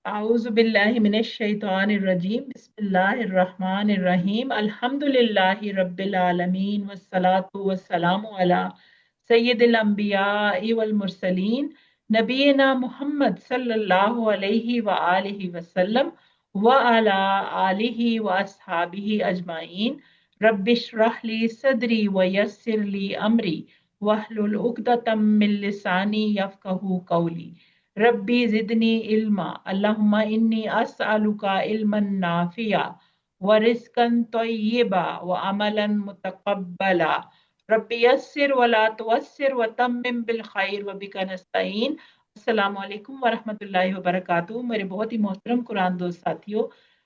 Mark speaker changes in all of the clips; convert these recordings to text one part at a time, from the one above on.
Speaker 1: आऊज़ु बिल्लाहि मिनश शैतानिर रजीम बिस्मिल्लाहिर रहमानिर रहीम अल्हम्दुलिल्लाहि रब्बिल आलमीन वस्सलातु वस्सलामु अला सय्यिदिल अंबियाइ वल मुरसलीन नबीना मुहम्मद सल्लल्लाहु अलैहि व आलिहि वसल्लम व अला आलिहि व अस्हाबिहि अजमाइन रब्बिश्रह ली सदरी व यस्सिर ली अमरी वहलुल उक़दतम मिन लिसानी यफ़क़हू क़ौली रब्बी जिदनी इल्मा अल्लाहुम्मा इन्नी अस्अलुका इल्मन नाफिया व रिज़्क़न तय्यिबा व अमलन मुतक़ब्बला रब्बी यस्सिर वला तुअस्सिर व तम्मिम बिल खैर व बिका नस्तईन। अस्सलामु अलैकुम व रहमतुल्लाहि व बरकातुहू। मेरे बहुत ही मोहतरम कुरान दोस्त साथियों,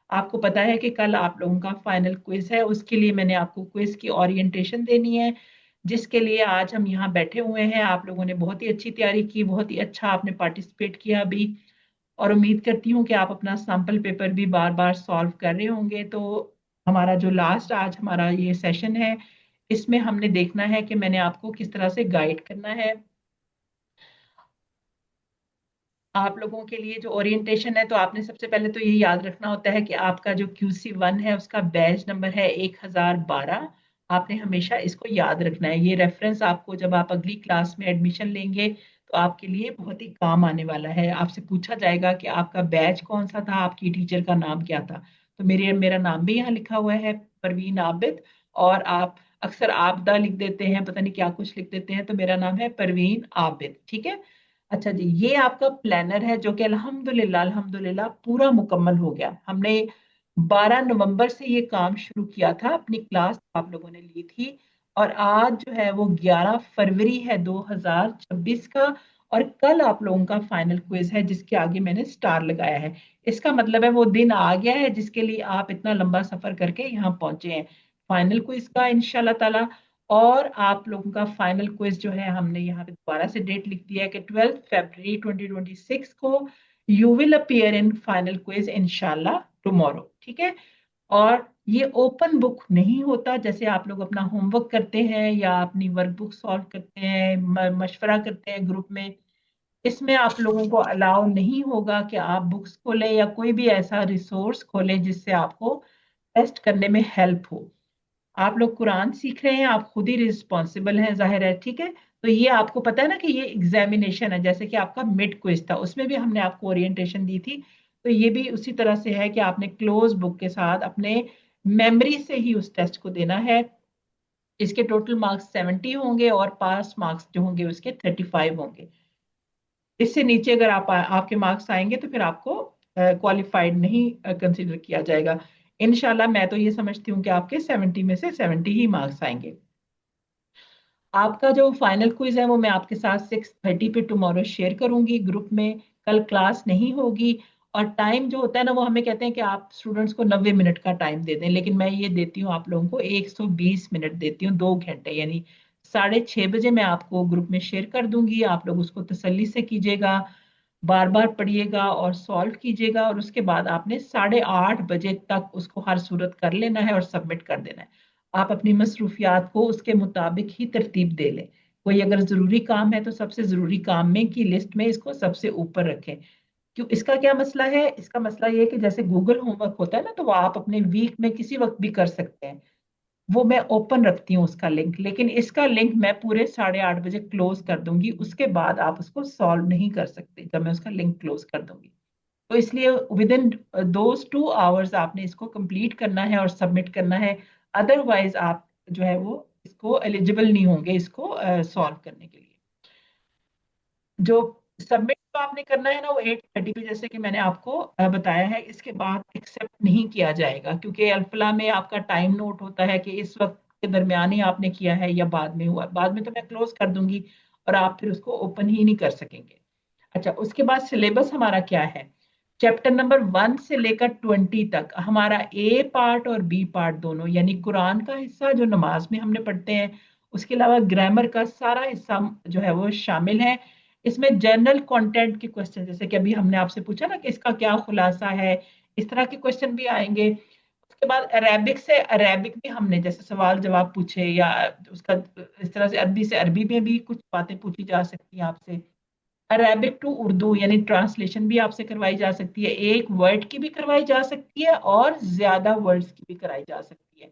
Speaker 1: आपको पता है कि कल आप लोगों का फाइनल क्विज है। उसके लिए मैंने आपको क्विज की ओरिएंटेशन देनी है, जिसके लिए आज हम यहाँ बैठे हुए हैं। आप लोगों ने बहुत ही अच्छी तैयारी की, बहुत ही अच्छा आपने पार्टिसिपेट किया अभी, और उम्मीद करती हूँ कि आप अपना सैम्पल पेपर भी बार बार सॉल्व कर रहे होंगे। तो हमारा जो लास्ट आज हमारा ये सेशन है, इसमें हमने देखना है कि मैंने आपको किस तरह से गाइड करना है। आप लोगों के लिए जो ओरिएंटेशन है, तो आपने सबसे पहले तो ये याद रखना होता है कि आपका जो QC1 है उसका बैच नंबर है 1012। आपने हमेशा इसको याद रखना है। ये रेफरेंस आपको जब आप अगली क्लास में एडमिशन लेंगे तो आपके लिए बहुत ही काम आने वाला है। आपसे पूछा जाएगा कि आपका बैच कौन सा था, आपकी टीचर का नाम क्या था। तो मेरा नाम भी यहाँ लिखा हुआ है, परवीन आबिद। और आप अक्सर आबदा लिख देते हैं, पता नहीं क्या कुछ लिख देते हैं, तो मेरा नाम है परवीन आबिद। ठीक है। अच्छा जी, ये आपका प्लानर है जो कि अल्हम्दुलिल्लाह अल्हम्दुलिल्लाह पूरा मुकम्मल हो गया। हमने 12 नवंबर से ये काम शुरू किया था, अपनी क्लास आप लोगों ने ली थी, और आज जो है वो 11 फरवरी है 2026 का। और कल आप लोगों का फाइनल क्विज है, जिसके आगे मैंने स्टार लगाया है। इसका मतलब है वो दिन आ गया है जिसके लिए आप इतना लंबा सफर करके यहाँ पहुंचे हैं, फाइनल क्विज का इंशाल्लाह ताला। और आप लोगों का फाइनल क्विज जो है, हमने यहाँ पे दोबारा से डेट लिख दिया है कि 12 फरवरी 2026 को you will appear in final quiz इंशाल्लाह टुमारो। ठीक है। और ये ओपन बुक नहीं होता। जैसे आप लोग अपना होमवर्क करते हैं या अपनी वर्क बुक सॉल्व करते हैं, मशवरा करते हैं ग्रुप में, इसमें आप लोगों को अलाउ नहीं होगा कि आप बुक्स खोलें या कोई भी ऐसा रिसोर्स खोलें जिससे आपको टेस्ट करने में हेल्प हो। आप लोग कुरान सीख रहे हैं, आप खुद ही रिस्पॉन्सिबल हैं, जाहिर है। ठीक है। तो ये आपको पता है ना कि ये एग्जामिनेशन है, जैसे कि आपका मिड क्विज था, उसमें भी हमने आपको ओरिएंटेशन दी थी। तो ये भी उसी तरह से है कि आपने क्लोज बुक के साथ अपने मेमोरी से ही उस टेस्ट को देना है। इसके टोटल मार्क्स 70 होंगे और पास मार्क्स जो होंगे उसके 35 होंगे। इससे नीचे अगर आपके मार्क्स आएंगे तो फिर आपको क्वालिफाइड नहीं कंसिडर किया जाएगा। इनशाला मैं तो ये समझती हूँ कि आपके 70 में से 70 ही मार्क्स आएंगे। आपका जो फाइनल क्विज है वो मैं आपके साथ 6:30 पे टुमारो शेयर करूंगी ग्रुप में। कल क्लास नहीं होगी। और टाइम जो होता है ना, वो हमें कहते हैं कि आप स्टूडेंट्स को 90 मिनट का टाइम दे दें, लेकिन मैं ये देती हूँ आप लोगों को 120 मिनट देती हूँ, 2 घंटे, यानी 6:30 बजे मैं आपको ग्रुप में शेयर कर दूंगी। आप लोग उसको तसल्ली से कीजिएगा, बार बार पढ़िएगा और सॉल्व कीजिएगा, और उसके बाद आपने 8:30 बजे तक उसको हर सूरत कर लेना है और सबमिट कर देना है। आप अपनी मसरूफियात को उसके मुताबिक ही तरतीब दे लें। कोई अगर ज़रूरी काम है तो सबसे ज़रूरी काम में की लिस्ट में इसको सबसे ऊपर रखें। क्यों, इसका क्या मसला है? इसका मसला ये है कि जैसे गूगल होमवर्क होता है ना, तो वो आप अपने वीक में किसी वक्त भी कर सकते हैं। वो मैं ओपन रखती हूँ उसका लिंक, लेकिन इसका लिंक मैं पूरे 8:30 बजे क्लोज कर दूंगी। उसके बाद आप उसको सॉल्व नहीं कर सकते जब मैं उसका लिंक क्लोज कर दूंगी। तो इसलिए विद इन दोज 2 आवर्स आपने इसको कंप्लीट करना है और सबमिट करना है। अदरवाइज आप जो है वो इसको एलिजिबल नहीं होंगे इसको सॉल्व करने के लिए। जो सबमिट तो आपने करना है ना, वो 8:30 पे, जैसे कि मैंने आपको बताया है। इसके बाद एक्सेप्ट नहीं किया जाएगा, क्योंकि अल्फला में आपका टाइम नोट होता है कि इस वक्त के दरमियान ही आपने किया है या बाद में हुआ। बाद में तो मैं क्लोज कर दूंगी और आप फिर उसको ओपन ही नहीं कर सकेंगे। अच्छा, उसके बाद सिलेबस हमारा क्या है? चैप्टर नंबर 1 से लेकर 20 तक हमारा ए पार्ट और बी पार्ट दोनों, यानी कुरान का हिस्सा जो नमाज में हमने पढ़ते हैं, उसके अलावा ग्रामर का सारा हिस्सा जो है वो शामिल है। इसमें जनरल कंटेंट के क्वेश्चन, जैसे कि अभी हमने आपसे पूछा ना कि इसका क्या खुलासा है, इस तरह के क्वेश्चन भी आएंगे। उसके बाद अरेबिक से अरेबिक भी हमने जैसे सवाल जवाब पूछे, या उसका इस तरह से अरबी से अरबी में भी कुछ बातें पूछी जा सकती हैं आपसे। अरेबिक टू उर्दू यानी ट्रांसलेशन भी आपसे करवाई जा सकती है, एक वर्ड की भी करवाई जा सकती है और ज्यादा वर्ड्स की भी कराई जा सकती है।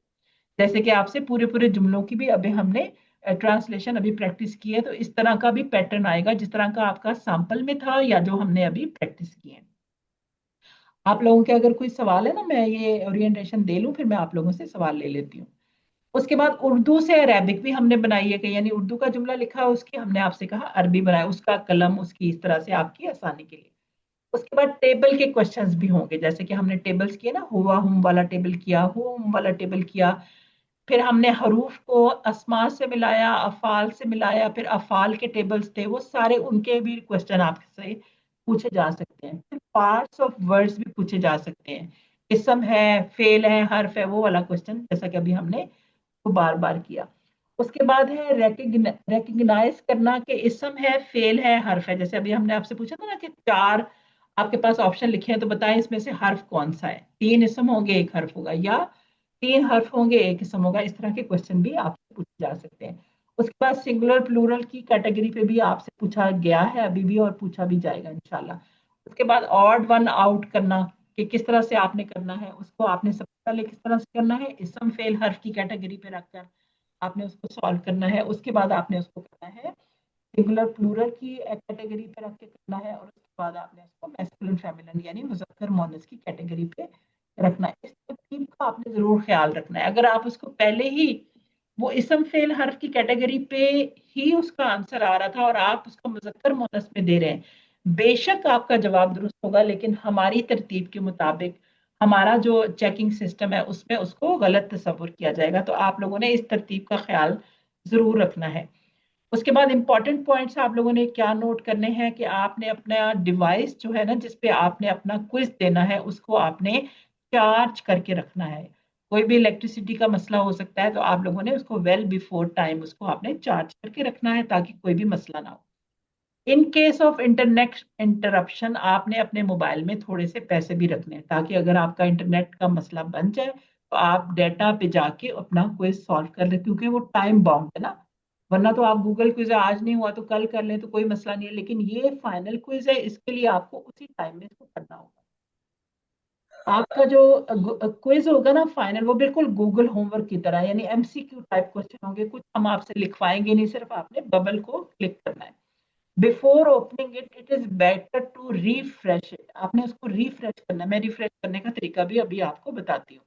Speaker 1: जैसे कि आपसे पूरे पूरे जुमलों की भी अभी हमने ट्रांसलेशन अभी प्रैक्टिस की है, तो इस तरह का भी पैटर्न आएगा जिस तरह का आपका सैंपल में था या जो हमने अभी प्रैक्टिस की है। आप लोगों के अगर कोई सवाल है ना, मैं ये ओरिएंटेशन दे लूं फिर मैं आप लोगों से सवाल ले लेती हूँ। उसके बाद उर्दू से अरेबिक भी हमने बनाई है कि यानी उर्दू का जुमला लिखा है उसकी हमने आपसे कहा अरबी बनाए, उसका कलम उसकी इस तरह से आपकी आसानी के लिए। उसके बाद टेबल के क्वेश्चंस भी होंगे, जैसे कि हमने टेबल्स किए ना, हुआ हुम वाला टेबल किया, हुम वाला टेबल किया, फिर हमने हरूफ को अस्मा से मिलाया, अफाल से मिलाया, फिर अफाल के टेबल्स थे वो सारे, उनके भी क्वेश्चन आपसे पूछे जा सकते हैं। फिर पार्ट्स ऑफ वर्ड्स भी पूछे जा सकते हैं, इसम है, फेल है, हर्फ है, वो वाला क्वेश्चन जैसा कि अभी हमने को बार बार किया। उसके बाद है रेकग्नाइज करना कि इसम है, फेल है, हर्फ है। जैसे अभी हमने आपसे पूछा था ना कि चार आपके पास ऑप्शन लिखे हैं तो बताएं इसमें से हर्फ कौन सा है, तीन इसम होंगे एक हर्फ होगा, या तीन हर्फ होंगे एक इसम होगा। इस तरह के क्वेश्चन भी आपसे पूछे जा सकते हैं। उसके बाद सिंगुलर प्लूरल की कैटेगरी पे भी आपसे पूछा गया है अभी भी और पूछा भी जाएगा इंशाल्लाह। उसके बाद ऑड वन आउट करना कि किस तरह से आपने करना है, उसको आपने सबसे पहले किस तरह से करना है, इसम फेल हर्फ की कैटेगरी पे रखकर आपने उसको सॉल्व करना है। उसके बाद आपने उसको करना है सिंगुलर प्लूरल की कैटेगरी पे रख के करना है, और उसके बाद आपने उसको मैस्कुलिन फेमिनिन यानी मुजक्कर मोनस की कैटेगरी पे रखना है। इस तरतीब का आपने जरूर ख्याल रखना है। अगर आप उसको पहले ही वो इसम फेल हर्फ की कैटेगरी पे ही उसका आंसर आ रहा था और आप उसको मुजक्कर मोनस में दे रहे हैं, बेशक आपका जवाब दुरुस्त होगा, लेकिन हमारी तरतीब के मुताबिक हमारा जो चेकिंग सिस्टम है उसमें उसको गलत तस्वुर किया जाएगा। तो आप लोगों ने इस तरतीब का ख्याल जरूर रखना है। उसके बाद इंपॉर्टेंट पॉइंट्स आप लोगों ने क्या नोट करने हैं कि आपने अपना डिवाइस जो है ना जिसपे आपने अपना क्विज देना है उसको आपने चार्ज करके रखना है। कोई भी इलेक्ट्रिसिटी का मसला हो सकता है तो आप लोगों ने उसको वेल बिफोर टाइम उसको आपने चार्ज करके रखना है ताकि कोई भी मसला ना हो। In case of internet interruption आपने अपने मोबाइल में थोड़े से पैसे भी रखने हैं ताकि अगर आपका इंटरनेट का मसला बन जाए तो आप डेटा पे जाके अपना क्विज सॉल्व कर ले, क्योंकि वो टाइम बाउंड है ना। वरना तो आप गूगल क्विज आज नहीं हुआ तो कल कर लें तो कोई मसला नहीं है, लेकिन ये फाइनल क्विज है, इसके लिए आपको उसी टाइम में इसको करना होगा। आपका जो क्विज होगा ना फाइनल, वो बिल्कुल गूगल होमवर्क की तरह यानी एमसीक्यू टाइप क्वेश्चन होंगे, कुछ हम आपसे लिखवाएंगे नहीं, सिर्फ आपने बबल को क्लिक करना है। Before opening it it is better to refresh it, आपने उसको रिफ्रेश करना है। मैं रिफ्रेश करने का तरीका भी अभी आपको बताती हूँ।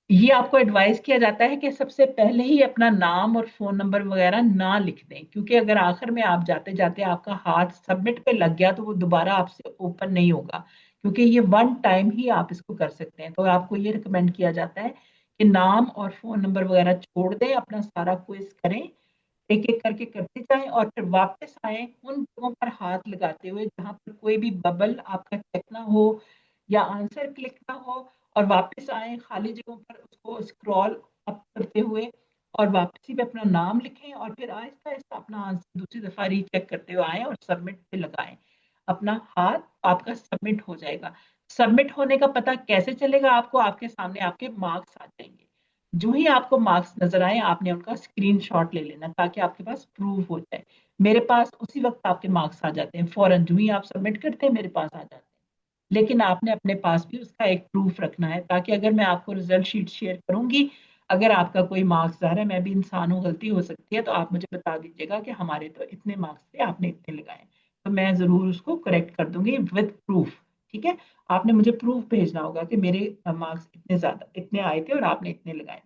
Speaker 1: ये आपको एडवाइस किया जाता है कि सबसे पहले ही अपना नाम और फोन नंबर वगैरह ना लिख दें, क्योंकि अगर आखिर में आप जाते जाते आपका हाथ सबमिट पे लग गया तो वो दोबारा आपसे ओपन नहीं होगा, क्योंकि ये वन टाइम ही आप इसको कर सकते हैं। तो आपको ये रिकमेंड किया जाता है कि नाम और फोन नंबर वगैरह छोड़ दें, अपना सारा क्विज करें, एक एक करके करते जाएं और फिर वापस आए उन जगहों पर हाथ लगाते हुए जहां पर कोई भी बबल आपका चेक ना हो या आंसर क्लिक ना हो, और वापस आए खाली जगहों पर उसको स्क्रॉल अप करते हुए और वापसी पे अपना नाम लिखें और फिर आहिस्ता आहिस्ता अपना आंसर दूसरी दफा रीचेक करते हुए आए और सबमिट पे लगाएं। अपना हाथ आपका सबमिट हो जाएगा। सबमिट होने का पता कैसे चलेगा आपको, आपके सामने आपके मार्क्स आ जाएंगे। जो ही आपको मार्क्स नजर आए आपने उनका स्क्रीनशॉट ले लेना ताकि आपके पास प्रूफ हो जाए। मेरे पास उसी वक्त आपके मार्क्स आ जाते हैं, फौरन जो ही आप सबमिट करते हैं मेरे पास आ जाते हैं। लेकिन आपने अपने पास भी उसका एक प्रूफ रखना है ताकि अगर मैं आपको रिजल्ट शीट शेयर करूंगी, अगर आपका कोई मार्क्स जा रहा है, मैं भी इंसान हूँ, गलती हो सकती है, तो आप मुझे बता दीजिएगा कि हमारे तो इतने मार्क्स थे आपने इतने लगाए, तो मैं जरूर उसको करेक्ट कर दूंगी विद प्रूफ। ठीक है, आपने मुझे प्रूफ भेजना होगा कि मेरे मार्क्स इतने ज्यादा इतने आए थे और आपने इतने लगाए।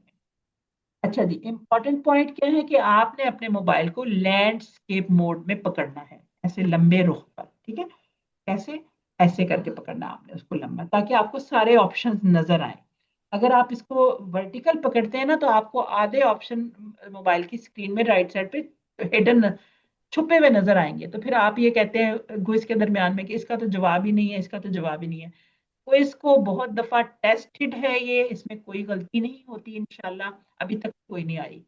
Speaker 1: अच्छा जी, इंपॉर्टेंट पॉइंट क्या है कि आपने अपने मोबाइल को लैंडस्केप मोड में पकड़ना है, ऐसे लंबे रुख पर। ठीक है, कैसे, ऐसे करके पकड़ना आपने उसको लंबा ताकि आपको सारे ऑप्शंस नजर आए। अगर आप इसको वर्टिकल पकड़ते हैं ना तो आपको आधे ऑप्शन मोबाइल की स्क्रीन में राइट साइड पे हिडन छुपे हुए नजर आएंगे, तो फिर आप ये कहते हैं क्विज के दरमियान में कि इसका तो जवाब ही नहीं है, इसका तो जवाब ही नहीं है। क्विज को बहुत दफा टेस्टेड है ये, इसमें कोई गलती नहीं होती इंशाल्लाह, अभी तक कोई नहीं आई।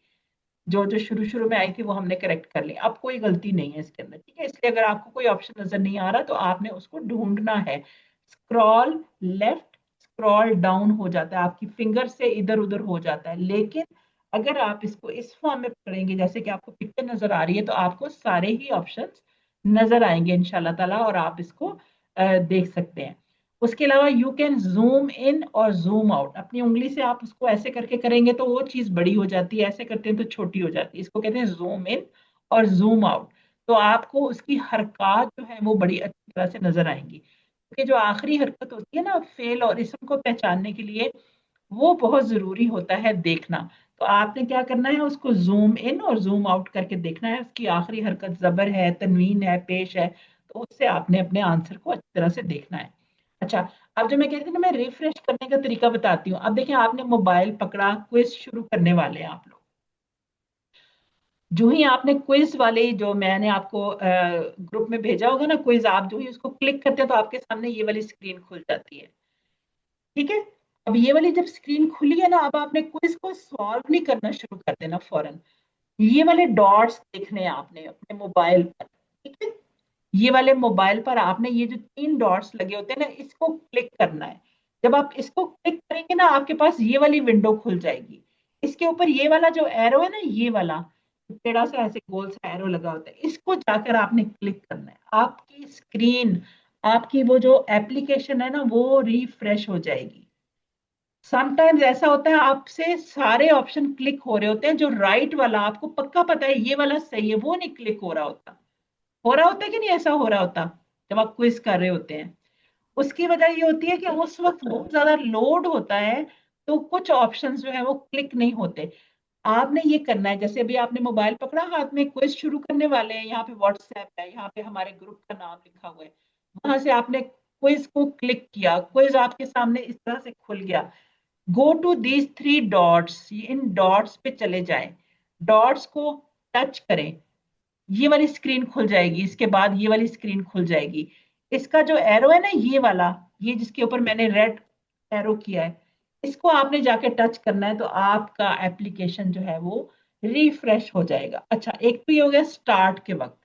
Speaker 1: जो जो शुरू शुरू में आई थी वो हमने करेक्ट कर ली, अब कोई गलती नहीं है इसके अंदर। ठीक है, इसलिए अगर आपको कोई ऑप्शन नजर नहीं आ रहा तो आपने उसको ढूंढना है। स्क्रॉल लेफ्ट, स्क्रॉल डाउन हो जाता है, आपकी फिंगर से इधर उधर हो जाता है, लेकिन अगर आप इसको इस फॉर्म में पढ़ेंगे जैसे कि आपको पिक्चर नजर आ रही है, तो आपको सारे ही ऑप्शंस नजर आएंगे इंशाल्लाह ताला, और आप इसको देख सकते हैं। उसके अलावा यू कैन जूम इन और जूम आउट, अपनी उंगली से आप उसको ऐसे करके करेंगे तो वो चीज बड़ी हो जाती है, ऐसे करते हैं तो छोटी हो जाती है। इसको कहते हैं जूम इन और जूम आउट। तो आपको उसकी हरकत जो है वो बड़ी अच्छी तरह से नजर आएंगी, क्योंकि जो आखिरी हरकत होती है ना फेल और इसम को पहचानने के लिए, वो बहुत जरूरी होता है देखना। तो आपने क्या करना है, उसको जूम इन और जूम आउट करके देखना है, उसकी आखिरी हरकत जबर है, तनवीन है, पेश है, तो उससे आपने अपने आंसर को अच्छी तरह से देखना है। अच्छा, अब जो मैं कहती थी ना, मैं रिफ्रेश करने का तरीका बताती हूँ। अब देखिए, आपने मोबाइल पकड़ा, क्विज शुरू करने वाले हैं आप लोग। जो ही आपने क्विज वाले जो मैंने आपको ग्रुप में भेजा होगा ना क्विज, आप जो ही उसको क्लिक करते हैं तो आपके सामने ये वाली स्क्रीन खुल जाती है। ठीक है। अब ये वाली जब स्क्रीन खुली है ना, अब आपने क्विज को सॉल्व नहीं करना शुरू कर देना फौरन। ये वाले डॉट्स देखने हैं आपने अपने मोबाइल पर। ठीक है। ये वाले मोबाइल पर आपने ये जो 3 डॉट्स लगे होते हैं ना, इसको क्लिक करना है। जब आप इसको क्लिक करेंगे ना, आपके पास ये वाली विंडो खुल जाएगी। इसके ऊपर ये वाला जो एरो है ना, ये वाला टेढ़ा सा ऐसे गोल सा एरो लगा होता है, इसको जाकर आपने क्लिक करना है। आपकी स्क्रीन, आपकी वो जो एप्लीकेशन है ना, वो रिफ्रेश हो जाएगी। समटाइम्स ऐसा होता है आपसे सारे ऑप्शन क्लिक हो रहे होते हैं, जो राइट वाला आपको पक्का पता है ये वाला सही है, वो नहीं क्लिक हो रहा होता है कि नहीं, ऐसा हो रहा होता जब आप क्विज कर रहे होते हैं। उसकी वजह ये होती है कि उस वक्त बहुत ज्यादा लोड होता है, तो कुछ ऑप्शंस जो है वो क्लिक नहीं होते। आपने ये करना है, जैसे अभी आपने मोबाइल पकड़ा हाथ में, क्विज शुरू करने वाले हैं, यहाँ पे व्हाट्सएप है, यहाँ पे हमारे ग्रुप का नाम लिखा हुआ है, वहां से आपने क्विज को क्लिक किया, क्विज आपके सामने इस तरह से खुल गया। गो टू दीज 3 डॉट्स, इन डॉट्स पे चले जाएं, डॉट्स को टच करें, ये वाली स्क्रीन खुल जाएगी। इसके बाद ये वाली स्क्रीन खुल जाएगी। इसका जो एरो है ना, ये वाला, ये जिसके ऊपर मैंने रेड एरो किया है, इसको आपने जाके टच करना है, तो आपका एप्लीकेशन जो है वो रिफ्रेश हो जाएगा। अच्छा, एक तो ये हो गया स्टार्ट के वक्त।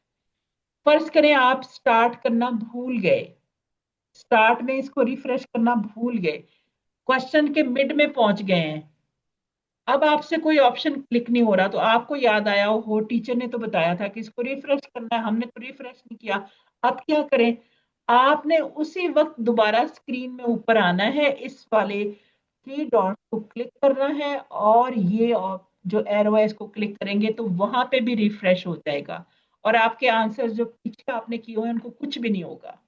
Speaker 1: फर्ज करें आप स्टार्ट करना भूल गए, स्टार्ट में इसको रिफ्रेश करना भूल गए, क्वेश्चन के मिड में पहुंच गए हैं, अब आपसे कोई ऑप्शन क्लिक नहीं हो रहा, तो आपको याद आया हो टीचर ने तो बताया था कि इसको रिफ्रेश करना है, हमने तो रिफ्रेश नहीं किया। अब क्या करें, आपने उसी वक्त दोबारा स्क्रीन में ऊपर आना है, इस वाले 3 डॉट को क्लिक करना है, और ये जो एरो है इसको क्लिक करेंगे तो वहां पे भी रिफ्रेश हो जाएगा, और आपके आंसर जो पीछे आपने किए हुए हैं उनको कुछ भी नहीं होगा।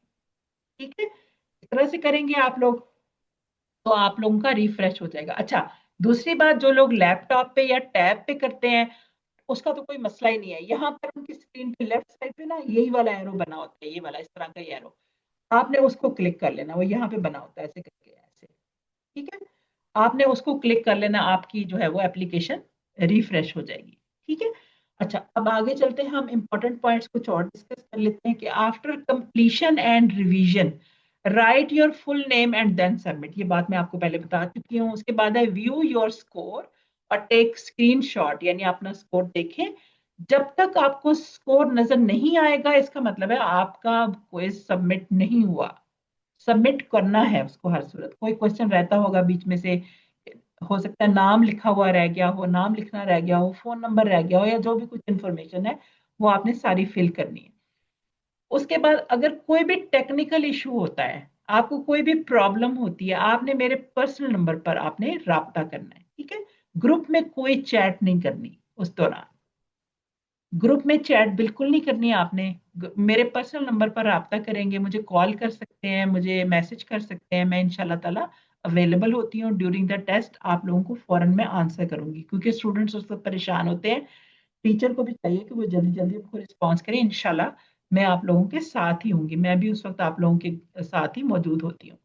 Speaker 1: ठीक है। इस तरह से करेंगे आप लोग, तो आप लोगों का रिफ्रेश हो जाएगा। अच्छा, दूसरी बात, जो लोग लैपटॉप पे या टैब पे करते हैं, उसका तो कोई मसला ही नहीं है। यहाँ पर उनकी स्क्रीन पे लेफ्ट साइड पे ना यही वाला एरो बना होता है, ये वाला इस तरह का एरो, आपने उसको क्लिक कर लेना, वो यहाँ पे बना होता है ऐसे करके, ऐसे। ठीक है। आपने उसको क्लिक कर लेना, आपकी जो है वो एप्लीकेशन रिफ्रेश हो जाएगी। ठीक है। अच्छा, अब आगे चलते हैं, हम इंपॉर्टेंट पॉइंट्स कुछ और डिस्कस कर लेते हैं कि after completion and revision write your full name and then submit. ये बात मैं आपको पहले बता चुकी हूँ। उसके बाद है व्यू योर स्कोर और टेक स्क्रीनशॉट, यानी अपना स्कोर देखें। जब तक आपको स्कोर नजर नहीं आएगा, इसका मतलब है आपका क्विज सबमिट नहीं हुआ। सबमिट करना है उसको हर सूरत। कोई क्वेश्चन रहता होगा बीच में से, हो सकता है नाम लिखा हुआ रह गया हो, नाम लिखना रह गया हो, फोन नंबर रह गया हो, या जो भी कुछ इंफॉर्मेशन है वो आपने सारी फिल करनी है। उसके बाद अगर कोई भी टेक्निकल इशू होता है, आपको कोई भी प्रॉब्लम होती है, आपने मेरे पर्सनल नंबर पर आपने राब्ता करना है। ठीक है। ग्रुप में कोई चैट नहीं करनी उस दौरान, ग्रुप में चैट बिल्कुल नहीं करनी है आपने। मेरे पर्सनल नंबर पर राब्ता करेंगे, मुझे कॉल कर सकते हैं, मुझे मैसेज कर सकते हैं, मैं इंशाल्लाह ताला अवेलेबल होती हूँ ड्यूरिंग द टेस्ट। आप लोगों को फौरन मैं आंसर करूंगी, क्योंकि स्टूडेंट्स उस वक्त परेशान होते हैं। टीचर को भी चाहिए कि वो जल्दी जल्दी आपको रिस्पॉन्स करें। इंशाल्लाह मैं आप लोगों के साथ ही होंगी, मैं भी उस वक्त आप लोगों के साथ ही मौजूद होती हूँ।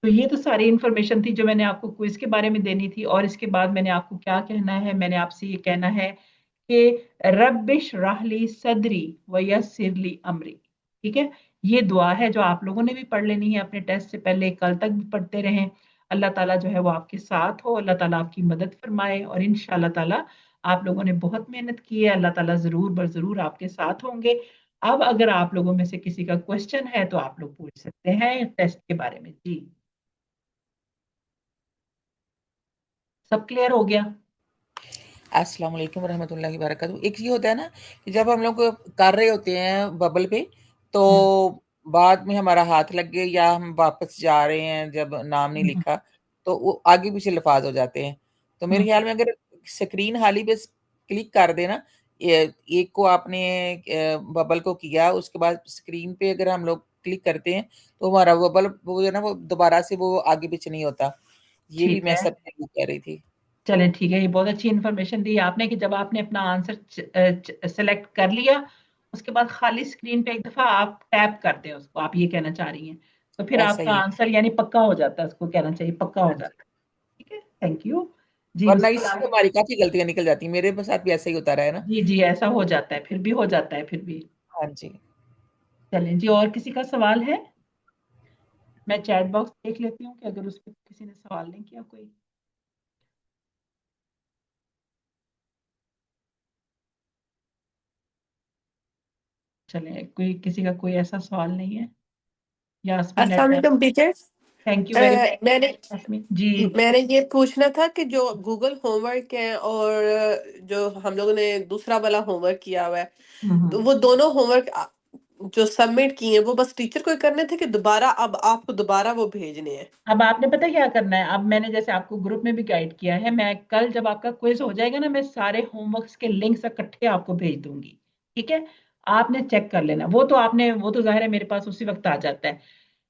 Speaker 1: तो ये तो सारी इन्फॉर्मेशन थी जो मैंने आपको क्विज के बारे में देनी थी। और इसके बाद मैंने आपको क्या कहना है, मैंने आपसे ये कहना है कि रब्बिश राहली सदरी वयस्सिरली अमरी। ठीक है। ये दुआ है जो आप लोगों ने भी पढ़ लेनी है अपने टेस्ट से पहले, कल तक भी पढ़ते रहें। अल्लाह ताला जो है वो आपके साथ हो, अल्लाह ताला आपकी मदद फरमाए, और इंशाअल्लाह ताला आप लोगों ने बहुत मेहनत की है, अल्लाह ताला जरूर बर जरूर आपके साथ होंगे। अब अगर आप लोगों में से किसी का क्वेश्चन है तो आप लोग पूछ सकते हैं टेस्ट के बारे में। जी, सब क्लियर हो गया?
Speaker 2: السلام علیکم ورحمۃ اللہ وبرکاتہ. ایک یہ ہوتا ہے نا کہ جب ہم لوگ کر رہے ہوتے ہیں ببل پہ، تو
Speaker 1: ہوں
Speaker 2: بعد میں ہمارا ہاتھ لگ گئے یا ہم واپس جا رہے ہیں جب نام نہیں
Speaker 1: ہوں
Speaker 2: لکھا، تو وہ آگے پیچھے لفاظ ہو جاتے ہیں. تو میرے
Speaker 1: ہوں
Speaker 2: خیال میں اگر اسکرین حالی پہ کلک کر دے نا، ایک کو آپ نے ببل کو کیا، اس کے بعد اسکرین پہ اگر ہم لوگ کلک کرتے ہیں تو ہمارا ببل وہ جو ہے نا وہ دوبارہ سے وہ آگے پیچھے نہیں ہوتا. یہ بھی
Speaker 1: ٹھیک
Speaker 2: میں
Speaker 1: ہے،
Speaker 2: سب کو کہہ رہی تھی.
Speaker 1: چلیں ٹھیک ہے، یہ بہت اچھی انفارمیشن دی آپ نے کہ جب آپ نے اپنا آنسر سلیکٹ کر لیا، اس کے بعد خالی اسکرین پہ ایک دفعہ آپ ٹیپ کر دیں اس کو، آپ یہ کہنا چاہ رہی ہیں، تو پھر
Speaker 2: ایسا
Speaker 1: آپ کا
Speaker 2: ہی ہے.
Speaker 1: آنسر یعنی پکا ہو جاتا ہے، اس کو کہنا چاہیے پکا ہو
Speaker 2: ہاں جی.
Speaker 1: جاتا ہے. ٹھیک ہے، تھینک یو. جی
Speaker 2: ورنہ
Speaker 1: اس کے
Speaker 2: اس سے
Speaker 1: علاوہ
Speaker 2: ہماری کافی غلطیاں نکل جاتی ہیں. میرے ساتھ بھی ایسا ہی ہوتا رہا ہے نا.
Speaker 1: جی جی ایسا ہو جاتا ہے، پھر بھی ہو جاتا ہے پھر بھی.
Speaker 2: ہاں جی.
Speaker 1: چلیں جی، اور کسی کا سوال ہے؟ میں چیٹ باکس دیکھ لیتی ہوں کہ اگر اس پہ کسی نے سوال نہیں کیا کوئی. چلیں، کوئی کسی کا کوئی ایسا سوال نہیں ہے. یاسمین
Speaker 3: السلام علیکم ٹیچر.
Speaker 1: تھینک یو ویری
Speaker 3: میں نے
Speaker 1: مچ یاسمین جی.
Speaker 3: میں نے یہ پوچھنا تھا کہ جو گوگل ہوم ورک ہے اور جو ہم لوگوں نے دوسرا والا ہوم ورک کیا ہوا ہے، تو
Speaker 1: ہوں
Speaker 3: وہ دونوں ہوم ورک جو سبمٹ کیے ہیں وہ بس ٹیچر کو ہی کرنے تھے کہ دوبارہ اب آپ کو دوبارہ وہ بھیجنے ہیں؟
Speaker 1: اب آپ نے پتا کیا کرنا ہے، اب میں نے جیسے آپ کو گروپ میں بھی گائیڈ کیا ہے، میں کل جب آپ کا کوئز ہو جائے گا نا، میں سارے ہوم ورکس کے لنکس اکٹھے آپ کو بھیج دوں گی. ٹھیک ہے، آپ نے چیک کر لینا. وہ تو آپ نے، وہ تو ظاہر ہے میرے پاس اسی وقت آ جاتا ہے،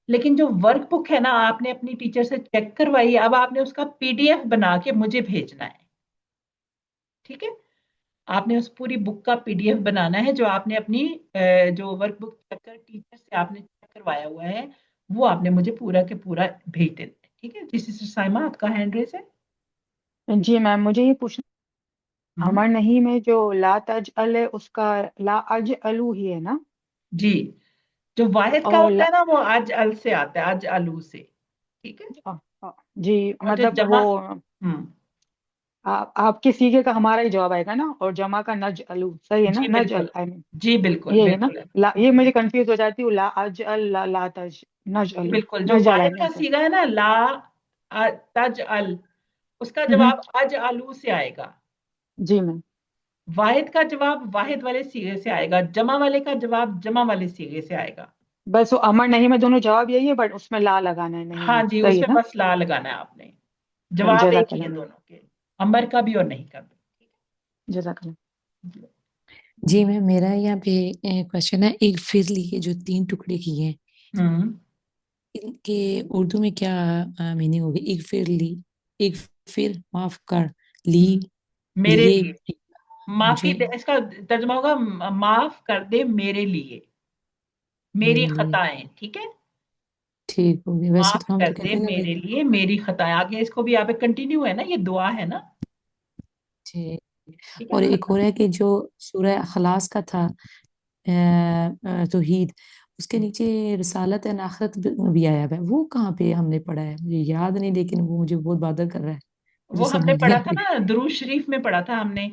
Speaker 1: لیکن جو ورک بک ہے نا، آپ نے اپنی ٹیچر سے چیک کروائی، اب آپ نے اس کا PDF بنا کے مجھے بھیجنا ہے. ٹھیک ہے، آپ نے اس پوری بک کا PDF بنانا ہے جو آپ نے اپنی جو ورک بک چیک کر ٹیچر سے آپ نے چیک کروایا ہوا ہے، وہ آپ نے مجھے پورا کے پورا بھیج دینا ہے. ٹھیک ہے جی. سسٹر سائمہ آپ کا ہینڈ ریز ہے.
Speaker 4: جی میم، مجھے یہ پوچھنا،
Speaker 1: ہم،
Speaker 4: امر نہیں میں جو لا تج ال ہے اس کا لا اج الو ہی ہے نا؟
Speaker 1: جی جو واحد کا
Speaker 4: اور
Speaker 1: ہوتا ہے نا وہ اج ال سے آتا ہے، اج الو سے. ٹھیک ہے،
Speaker 4: آ- جی
Speaker 1: اور جو
Speaker 4: مطلب
Speaker 1: جمع،
Speaker 4: وہ
Speaker 1: ہم،
Speaker 4: آپ کے سیگے کا ہمارا ہی جواب آئے گا نا، اور جمع کا نج الو صحیح ہے نا؟
Speaker 1: جی
Speaker 4: نج
Speaker 1: بالکل،
Speaker 4: ال آئی مین
Speaker 1: جی بالکل
Speaker 4: یہ ہے نا.
Speaker 1: بالکل ہے.
Speaker 4: لا یہ مجھے کنفیوز ہو جاتی ہوں، لا اج ال لا لا تج نج
Speaker 1: جی
Speaker 4: الو
Speaker 1: بالکل، جو
Speaker 4: نج ال آئی
Speaker 1: واحد کا
Speaker 4: مین سر.
Speaker 1: سیگا ہے نا، لا تج ال، اس کا جواب اج الو سے آئے گا.
Speaker 4: جی میم.
Speaker 1: واحد کا جواب واحد والے سیغے سے آئے گا، جمع والے کا جواب جمع والے سیغے سے آئے گا.
Speaker 4: بس وہ امر نہیں میں دونوں جواب یہی ہے، بٹ اس میں لا لگانا ہے نہیں
Speaker 1: ہاں
Speaker 4: میں،
Speaker 1: جی، اس
Speaker 4: صحیح
Speaker 1: میں
Speaker 4: ہے
Speaker 1: بس لا لگانا ہے آپ نے.
Speaker 4: نا؟
Speaker 1: جواب ایک
Speaker 4: جزاک
Speaker 1: ہی
Speaker 4: اللہ
Speaker 1: ہے
Speaker 4: میم.
Speaker 1: دونوں کے، امر کا بھی اور نہیں کا بھی.
Speaker 4: جزاک اللہ.
Speaker 5: جی میم، میرا یہاں پہ کوشچن ہے، ایک فر لیے جو 3 ٹکڑے کیے ہیں،
Speaker 1: ہوں
Speaker 5: ان کے اردو میں کیا میننگ ہوگی؟ ایک فر لی، ایک فر معاف کر، لی
Speaker 1: میرے
Speaker 5: لیے
Speaker 1: لیے معافی
Speaker 5: مجھے،
Speaker 1: اس کا ترجمہ ہوگا معاف کر دے میرے لیے میری
Speaker 5: میرے لیے.
Speaker 1: خطائیں. ٹھیک ہے،
Speaker 5: ٹھیک ہو گیا. ویسے
Speaker 1: معاف
Speaker 5: تو ہم
Speaker 1: کر
Speaker 5: تو
Speaker 1: دے
Speaker 5: کہتے ہیں نا
Speaker 1: میرے لیے میری خطائیں. آگے اس کو بھی آپ کنٹینیو ہے نا، یہ دعا ہے نا.
Speaker 5: ٹھیک.
Speaker 1: ٹھیک ہے،
Speaker 5: اور ایک
Speaker 1: خطا.
Speaker 5: اور ہے کہ جو سورہ اخلاص کا تھا، توحید، اس کے نیچے رسالت ہے آخرت بھی آیا ہوا ہے، وہ کہاں پہ ہم نے پڑھا ہے؟ مجھے یاد نہیں، لیکن وہ مجھے بہت بادر کر رہا ہے، مجھے
Speaker 1: وہ ہم نے
Speaker 5: سمجھ نہیں
Speaker 1: پڑھا
Speaker 5: آ
Speaker 1: تھا
Speaker 5: رہی.
Speaker 1: نا، درود شریف میں پڑھا تھا ہم نے.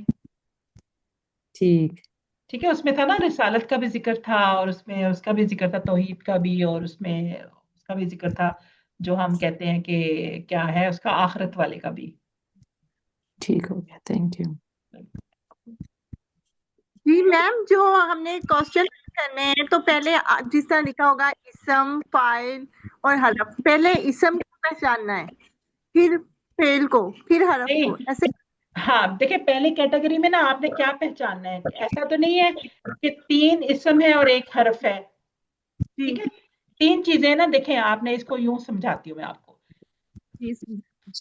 Speaker 5: ٹھیک.
Speaker 1: ٹھیک ہے، اس میں تھا نا رسالت کا بھی ذکر تھا، اور اس میں اس کا بھی ذکر تھا، توحید کا بھی، اور اس میں اس کا بھی ذکر تھا جو ہم کہتے ہیں کہ کیا ہے اس کا، آخرت والے کا بھی.
Speaker 5: ٹھیک ہو گیا، تھینک یو.
Speaker 6: جی میم، جو ہم نے کوشچن کرنے ہیں تو پہلے جس طرح لکھا ہوگا اسم، فاعل اور حرف، پہلے اسم کو پہچاننا ہے، پھر فعل کو، پھر حرف
Speaker 1: نہیں،
Speaker 6: کو، ایسے.
Speaker 1: ہاں دیکھیں پہلی کیٹیگری میں نا آپ نے کیا پہچاننا ہے، ایسا تو نہیں ہے کہ 3 اسم ہے اور 1 حرف ہے.
Speaker 6: جی
Speaker 1: ٹھیک ہے، 3 چیزیں نا، دیکھیں آپ نے اس کو یوں سمجھاتی ہوں میں آپ کو.
Speaker 6: جی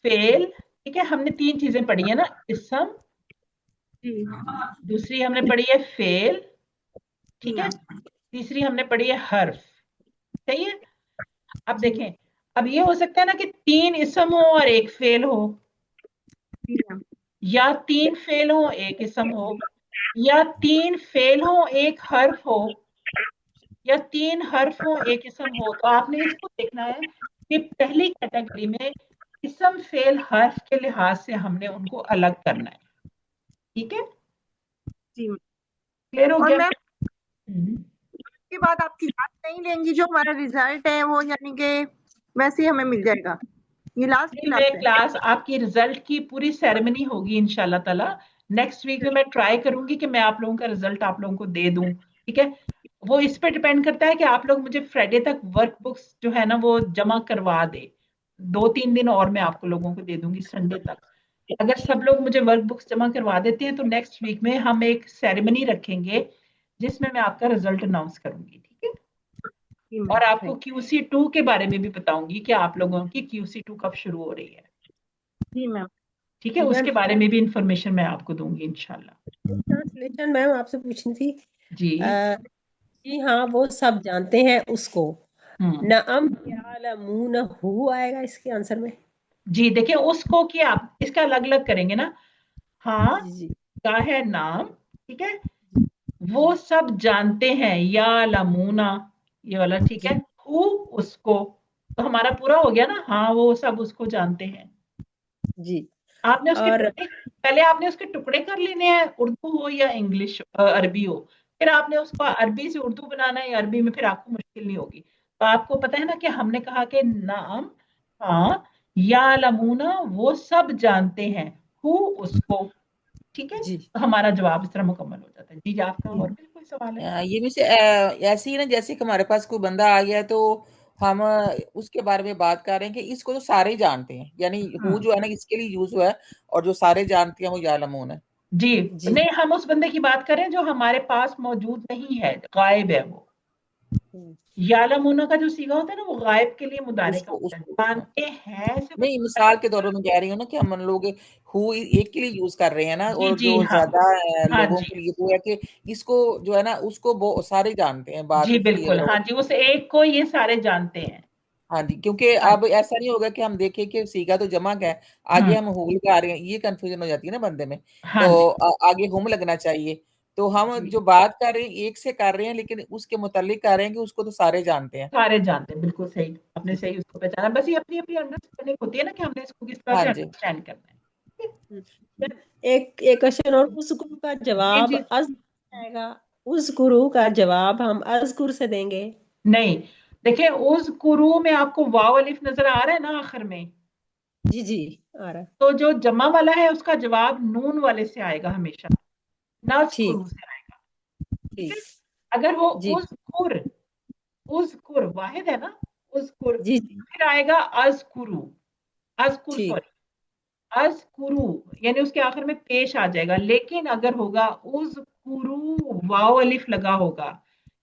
Speaker 1: فعل، ٹھیک ہے، ہم نے 3 چیزیں پڑھی ہیں نا، اسم،
Speaker 6: جی
Speaker 1: دوسری ہم نے پڑھی ہے فعل، ٹھیک
Speaker 6: جی
Speaker 1: ہے، تیسری ہم نے پڑھی ہے حرف. صحیح ہے. اب
Speaker 6: جی
Speaker 1: دیکھیں، اب یہ ہو سکتا ہے نا کہ 3 اسم ہو اور 1 فعل ہو،
Speaker 6: جی میم.
Speaker 1: یا 3 فعل ہو 1 اسم ہو، یا 3 فعل ہو 1 حرف ہو، یا 3 حرف ہو 1 اسم ہو. تو آپ نے اس کو دیکھنا ہے کہ پہلی کیٹیگری میں اسم فعل حرف کے لحاظ سے ہم نے ان کو الگ کرنا ہے. ٹھیک ہے،
Speaker 6: جی
Speaker 1: کلیئر ہو
Speaker 6: اور
Speaker 1: گیا؟
Speaker 6: میم اس کے بعد آپ کی لاسٹ نہیں لیں گی، جو ہمارا ریزلٹ ہے وہ یعنی کہ ویسے ہی ہمیں مل جائے گا، یہ لاسٹ
Speaker 1: نہیں، میں
Speaker 6: کلاس ہے.
Speaker 1: کلاس آپ کی رزلٹ کی پوری سیریمنی ہوگی انشاءاللہ تعالی नेक्स्ट वीक में मैं ट्राई करूंगी कि मैं आप लोगों का रिजल्ट आप लोगों को दे दूं, ठीक है। वो इस पे डिपेंड करता है कि आप लोग मुझे फ्राइडे तक वर्क बुक्स जो है ना वो जमा करवा दे। 2-3 दिन और मैं आपको लोगों को दे दूंगी संडे तक। अगर सब लोग मुझे वर्क बुक्स जमा करवा देते हैं तो नेक्स्ट वीक में हम एक सेरेमनी रखेंगे जिसमें मैं आपका रिजल्ट अनाउंस करूंगी, ठीक है।
Speaker 6: जी
Speaker 1: और
Speaker 6: मैम,
Speaker 1: आपको QC2 के बारे में भी बताऊंगी कि आप लोगों की QC2 कब शुरू हो रही है,
Speaker 6: जी मैम।
Speaker 1: ठीक है।
Speaker 3: मैम
Speaker 1: उसके बारे में भी इंफॉर्मेशन मैं आपको दूंगी इंशाल्लाह।
Speaker 3: ट्रांसलेशन मैम आपसे पूछनी थी।
Speaker 1: जी।
Speaker 3: जी हाँ, वो सब जानते हैं उसको।
Speaker 1: हम्म।
Speaker 3: नअम यालमून हु आएगा इसके आंसर में।
Speaker 1: जी देखिए, उसको कि आप इसका अलग अलग करेंगे ना। हाँ
Speaker 3: जी जी
Speaker 1: का है नाम, ठीक है। वो
Speaker 3: जी
Speaker 1: सब जानते हैं, या लमूना ये वाला, ठीक है।
Speaker 3: जी
Speaker 1: हु उसको, तो हमारा पूरा हो गया ना, हाँ वो सब उसको जानते हैं।
Speaker 3: जी।
Speaker 1: आपने उसके
Speaker 3: और
Speaker 1: टुकड़े, पहले आपने उसके टुकड़े कर लेने हैं, उर्दू हो या इंग्लिश अरबी हो। फिर आपने उसको अरबी से उर्दू बनाना है, या अरबी में, फिर आपको मुश्किल नहीं होगी। तो आपको पता है ना कि हमने कहा कि नाम, हाँ, या लमूना वो सब जानते हैं, हु उसको, ठीक है।
Speaker 3: जी
Speaker 1: तो हमारा जवाब इस तरह मुकम्मल हो जाता है। जी आपका और भी कोई सवाल है?
Speaker 2: ये भी से ऐसे ही ना, जैसे कि हमारे पास कोई बंदा आ गया तो हम उसके बारे में बात कर रहे हैं कि इसको तो सारे ही जानते हैं, यानी हु
Speaker 1: हाँ
Speaker 2: जो है ना इसके लिए यूज हुआ है, और जो सारे जानते हैं वो यालमून है।
Speaker 1: जी।
Speaker 3: जी
Speaker 1: नहीं, हम उस बंदे की बात करें जो हमारे पास मौजूद नहीं है, गायब है वो। यालमूना का जो सीगा होता है ना वो गायब के लिए मुदारे का
Speaker 2: उसको
Speaker 1: होता है।
Speaker 2: उसको हाँ।
Speaker 1: जानते हैं से
Speaker 2: नहीं,
Speaker 1: मतलब
Speaker 2: मिसाल के तौर पर मैं कह रही हूँ ना कि हम लोग हु एक के लिए यूज कर रहे हैं ना,
Speaker 1: जी
Speaker 2: और
Speaker 1: जी
Speaker 2: जो
Speaker 1: हाँ।
Speaker 2: ज्यादा
Speaker 1: हाँ
Speaker 2: लोगों
Speaker 1: जी।
Speaker 2: के लिए वो है कि इसको जो है ना उसको सारे जानते हैं, बात
Speaker 1: जी
Speaker 2: उसकी
Speaker 1: बिल्कुल,
Speaker 2: अगर
Speaker 1: हाँ
Speaker 2: हो।
Speaker 1: जी, उस एक को ये सारे जानते हैं।
Speaker 2: हाँ जी, क्योंकि
Speaker 1: हाँ
Speaker 2: अब ऐसा नहीं होगा कि हम देखें कि सीगा तो जमा क्या है, आगे
Speaker 1: हाँ
Speaker 2: हम हु लगा रहे हैं, ये कंफ्यूजन हो जाती है ना बंदे में।
Speaker 1: हाँ जी।
Speaker 2: तो आगे हुम लगना चाहिए। तो हम
Speaker 1: जी
Speaker 2: जो बात कर रहे हैं एक से कर रहे हैं, लेकिन उसके मुतालिक कर रहे हैं कि उसको तो सारे जानते हैं।
Speaker 1: सारे जानते हैं, बिल्कुल सही, आपने
Speaker 2: जी।
Speaker 1: सही उसको पहचाना। बस ये अपनी अपनी अंडरस्टैंडिंग होती है ना कि हमने इसको किस तरह
Speaker 2: हाँ
Speaker 1: से
Speaker 2: जी।
Speaker 1: अंडरस्टैंड करना है।
Speaker 3: मैम, एक एक क्वेश्चन और। उस गुरु का
Speaker 1: जी
Speaker 3: जवाब
Speaker 1: जी।
Speaker 3: अज आएगा। उस गुरु का जवाब हम अजकुर से देंगे।
Speaker 1: नहीं, देखिए उस गुरु में आपको वाव अलिफ नजर आ रहा है ना आखिर में,
Speaker 3: जी जी आ रहा है।
Speaker 1: तो जो जमा वाला है उसका जवाब नून वाले से आएगा हमेशा, नस
Speaker 3: ठीक
Speaker 1: गुरु से आएगा, ठीक है।
Speaker 3: ठीक।
Speaker 1: अगर वो
Speaker 3: जी
Speaker 1: उस कुर वाहिद है ना, उस कुर,
Speaker 3: जी जी
Speaker 1: फिर आएगा अजकुरु, अजकुर
Speaker 3: ठीक।
Speaker 1: सॉरी, अजकुरु, यानी उसके आखिर में पेश आ जाएगा। लेकिन अगर होगा उजकुरु, वाव अलिफ लगा होगा,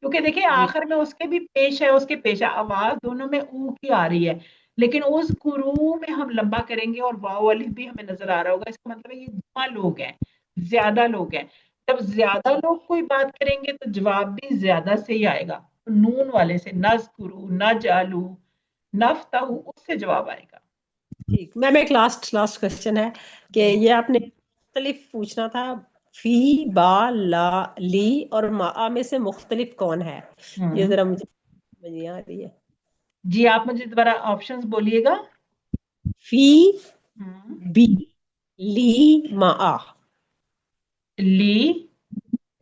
Speaker 1: क्योंकि देखिए
Speaker 3: जी
Speaker 1: आखिर में उसके भी पेश है, उसके पेश है, आवाज दोनों में ऊ की आ रही है। लेकिन उजकुरु में हम लंबा करेंगे और वाव अलिफ भी हमें नजर आ रहा होगा, इसका मतलब है ये जमा लोग हैं, ज्यादा लोग हैं। जब ज्यादा लोग कोई बात करेंगे तो जवाब भी ज्यादा से ही आएगा। तो नून वाले से, नजकुरु, नजअलु, नफ्ताहु, उससे जवाब आएगा।
Speaker 3: ठीक। मैम, एक लास्ट लास्ट क्वेश्चन है कि
Speaker 1: जी।
Speaker 3: ये आपने मुख्तलिफ पूछना था। फी बा ला ली और मा में से मुख्तलिफ कौन है? ये
Speaker 1: हम्म।
Speaker 3: जरा मुझे समझ नहीं आ रही है।
Speaker 1: जी आप मुझे दोबारा ऑप्शंस बोलिएगा।
Speaker 3: फी
Speaker 1: हम्म।
Speaker 3: बी ली मा।
Speaker 1: ली,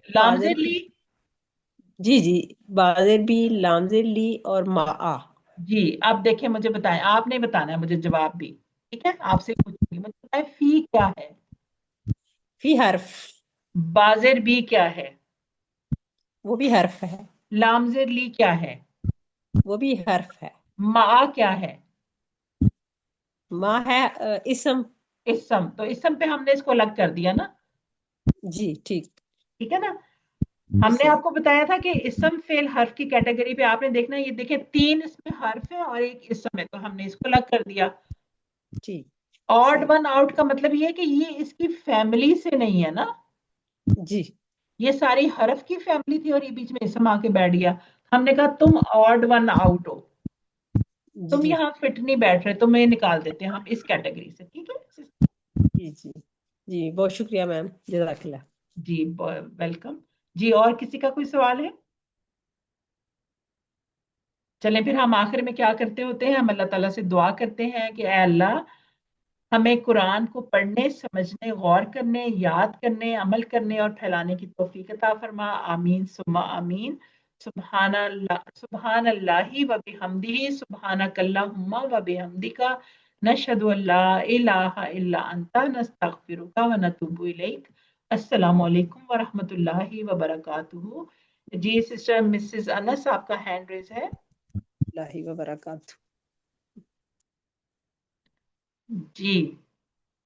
Speaker 3: बाजिर
Speaker 1: लामजेर ली।
Speaker 3: जी जी। बाजिर बी लामजिर ली और मा।
Speaker 1: जी अब देखिए, मुझे बताएं, आपने बताना है मुझे जवाब भी, ठीक है, आपसे पूछूंगी, मुझे बताएं फी क्या है,
Speaker 3: फी हर्फ।
Speaker 1: बाजेर बी क्या है,
Speaker 3: वो भी हर्फ है।
Speaker 1: लामजेर ली क्या है,
Speaker 3: वो भी हर्फ है।
Speaker 1: मा क्या है।
Speaker 3: मा है इसम।
Speaker 1: इसम, तो इसम पे हमने इसको अलग कर दिया ना,
Speaker 3: जी ठीक।
Speaker 1: ठीक है ना। हमने
Speaker 3: सही।
Speaker 1: आपको बताया था कि इसम फेल हर्फ की कैटेगरी पे आपने देखना, ये देखिए 3 इसमें हर्फ है और एक इसम है, तो हमने इसको अलग कर दिया।
Speaker 3: ठीक।
Speaker 1: ऑड
Speaker 3: सही।
Speaker 1: वन आउट का मतलब ये है कि ये इसकी फैमिली से नहीं है ना,
Speaker 3: जी
Speaker 1: ये सारी हरफ की फैमिली थी और ये बीच में इसम आके बैठ गया। हमने कहा तुम ऑड वन आउट हो,
Speaker 3: जी
Speaker 1: तुम
Speaker 3: जी
Speaker 1: यहाँ फिट नहीं बैठ रहे, तुम्हें निकाल देते हैं हम इस कैटेगरी से, ठीक है।
Speaker 3: जी जी। जी बहुत शुक्रिया मैम, जज़ाकल्लाह।
Speaker 1: जी वेलकम। जी और किसी का कोई सवाल है? चलें फिर हम आखिर में क्या करते होते हैं, हम अल्लाह ताला से दुआ करते हैं कि ऐ अल्लाह, हमें कुरान को पढ़ने, समझने, गौर करने, याद करने, अमल करने और फैलाने की तौफीक अता फरमा। आमीन सुम्मा आमीन। सुबहान अल्लाहि व बिहम्दिही, सुबहानकल्लाहुम्मा व बिहम्दिका, नशहदु अल्ला इलाहा इल्ला अंता, नस्तगफिरुका व नतूबु इलैक। अस्सलामु अलैकुम वरहमतुल्लाहि वबरकातुहू। जी सिस्टर मिसेस अनस, आपका हैंड रेज है।
Speaker 3: अल्लाह व बरकातहू।
Speaker 1: जी